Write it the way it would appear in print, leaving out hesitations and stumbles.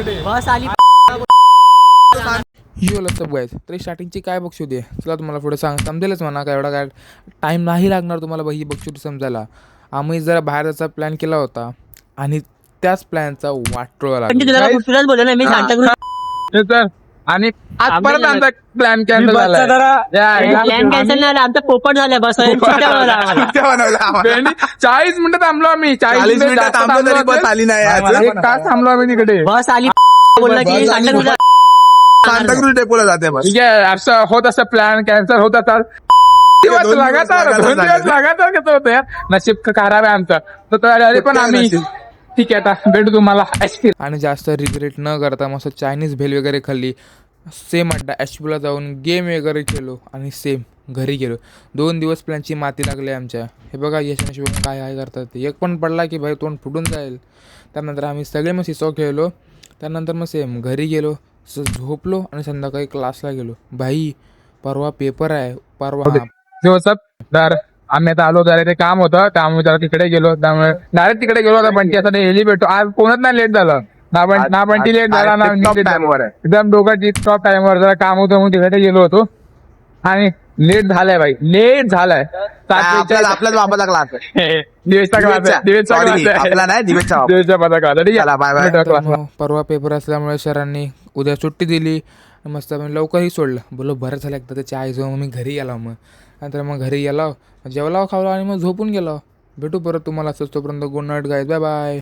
बस आली. यो लसप गायच तरी स्टार्टिंगची काय बक्षुदी आहे चला तुम्हाला पुढे समजेलच म्हणा काय एवढा काय टाईम नाही लागणार तुम्हाला ही बक्षुदी समजायला. आम्ही जरा बाहेर जायचा प्लॅन केला होता आणि त्याच प्लॅनचा वाटोळा लागला. तुलाच बोललो ना मी सांगता आणि आज परत आमचा प्लॅन कॅन्सल झाला. प्लॅन कॅन्सल नाही आमचा पोपट झाला बस 40 मिनिटं थांबलो आम्ही. 40 मिनिटं थांबलो तरी बस आली नाही. एक तास थांबलो आम्ही तिकडे. बस आली बोलला की सांताक्रूज डेपोला जाते बस. ठीक आहे असं होत असं प्लॅन कॅन्सल होत असतात. दिवस लगातार 2 दिवस लगातार कसं होतं यार. नशीब खराब आहे आमचं तर पण आम्ही ठीक आहे आता भेटू तुम्हाला आईस्क्रीम. आणि जास्त रिग्रेट न करता मस्त चायनीज भेल वगैरे खाल्ली. सेम अड्डा एचपीला जाऊन गेम वगैरे खेळलो आणि सेम घरी गेलो. 2 दिवस प्लॅनची माती लागली आमच्या. हे बघा यशनशी काय काय करतात ते. एक पण पडला की भाई तोंड फुटून जाईल. त्यानंतर आम्ही सगळे मग सिसो खेळलो. त्यानंतर मग सेम घरी गेलो झोपलो आणि संध्याकाळी क्लासला गेलो. भाई परवा पेपर आहे परवा. तर आम्ही आता आलो जरा ते काम होतं त्यामुळे जरा तिकडे गेलो. त्यामुळे डायरेक्ट तिकडे गेलो आता बंटी असं हेली भेटतो. आज कोणच नाही लेट झालं ना बंटी लेट झाला ना एकदम दोघांची टॉप टाइमवर जरा काम होतं म्हणून तिकडे गेलो होतो आणि लेट झालाय भाई लेट झालाय. आपल्याच बाबाचा क्लास परवा पेपर असल्यामुळे सरांनी उद्या सुट्टी दिली. मस्त लवकरही सोडलं. बोलो बरं झालं एकदा त्याची आई जाऊन मी घरी गेलो. मग नंतर मग घरी गेलो जेवला खावला आणि मग झोपून गेलो. भेटू परत तुम्हाला असंच तोपर्यंत good night guys bye bye.